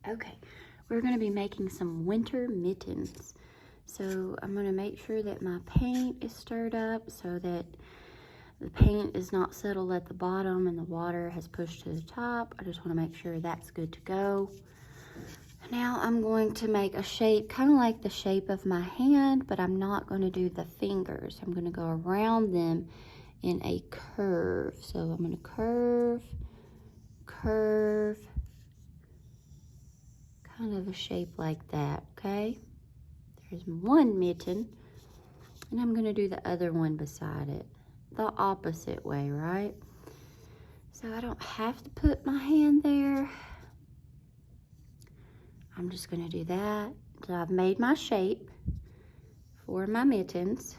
Okay, we're going to be making some winter mittens. So I'm going to make sure that my paint is stirred up so that the paint is not settled at the bottom and the water has pushed to the top. I just want to make sure that's good to go. Now I'm going to make a shape kind of like the shape of my hand, but I'm not going to do the fingers. I'm going to go around them in a curve. So I'm going to curve, curve, kind of a shape like that, okay? There's one mitten, and I'm going to do the other one beside it, the opposite way, right? So I don't have to put my hand there. I'm just going to do that. So I've made my shape for my mittens.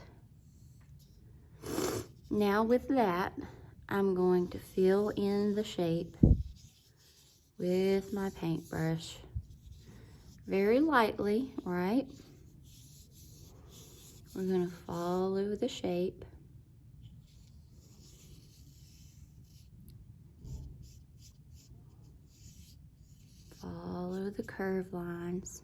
Now with that, I'm going to fill in the shape with my paintbrush very lightly, right? We're going to follow the shape. Follow the curved lines.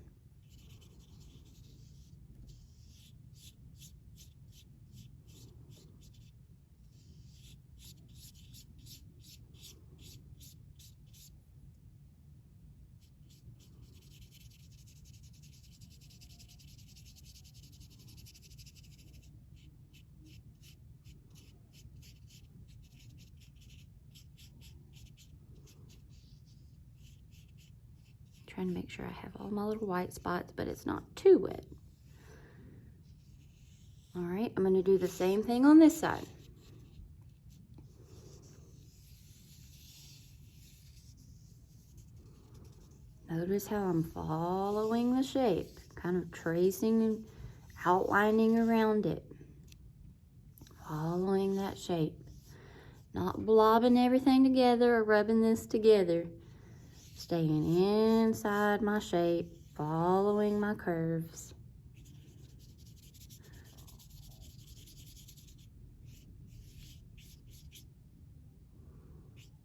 Trying to make sure I have all my little white spots, but it's not too wet. All right, I'm going to do the same thing on this side. Notice how I'm following the shape, kind of tracing and outlining around it. Following that shape. Not blobbing everything together or rubbing this together. Staying inside my shape, following my curves.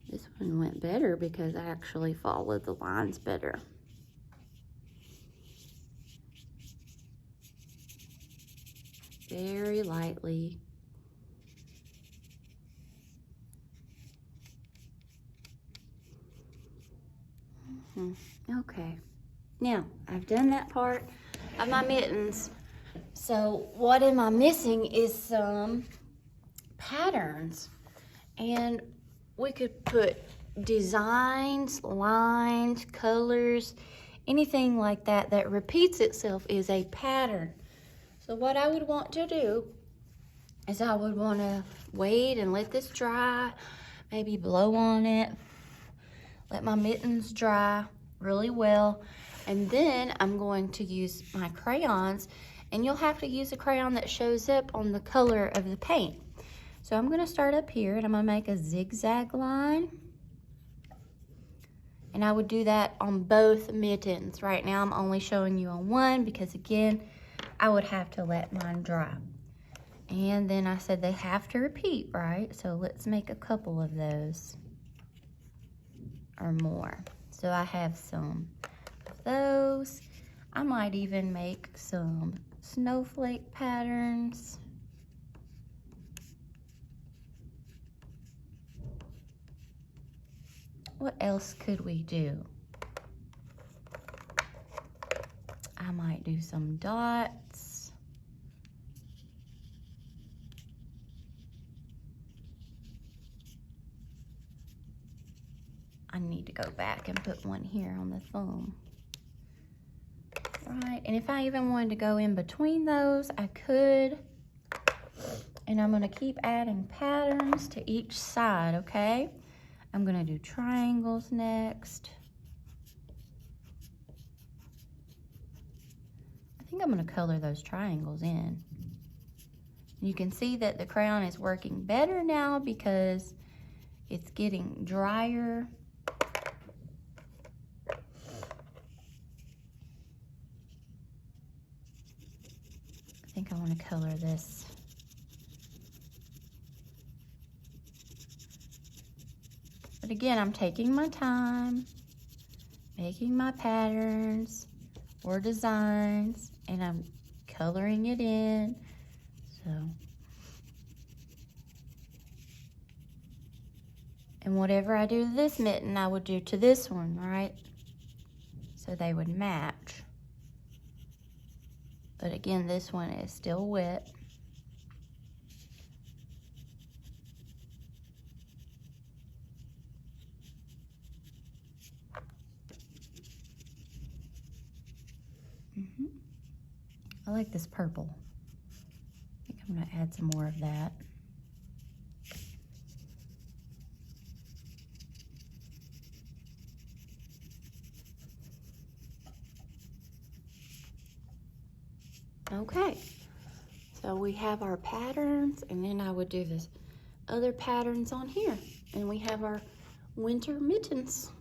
This one went better because I actually followed the lines better. Very lightly. Okay, now I've done that part of my mittens. So what am I missing is some patterns. And we could put designs, lines, colors, anything like that that repeats itself is a pattern. So what I would want to do is I would want to wait and let this dry, maybe blow on it, let my mittens dry really well, and then I'm going to use my crayons, and you'll have to use a crayon that shows up on the color of the paint. So I'm going to start up here, and I'm going to make a zigzag line, and I would do that on both mittens. Right now I'm only showing you on one because, again, I would have to let mine dry. And then I said they have to repeat, right? So let's make a couple of those or more. So I have some of those. I might even make some snowflake patterns. What else could we do? I might do some dots. I need to go back and put one here on the thumb. Right, and if I even wanted to go in between those, I could. And I'm gonna keep adding patterns to each side, okay? I'm gonna do triangles next. I think I'm gonna color those triangles in. You can see that the crayon is working better now because it's getting drier. I think I want to color this. But again, I'm taking my time, taking my patterns or designs and I'm coloring it in. So, and whatever I do to this mitten, I would do to this one, right? So they would match. But again, this one is still wet. I like this purple. I think I'm gonna add some more of that. Okay, so we have our patterns, and then I would do this other patterns on here, and we have our winter mittens.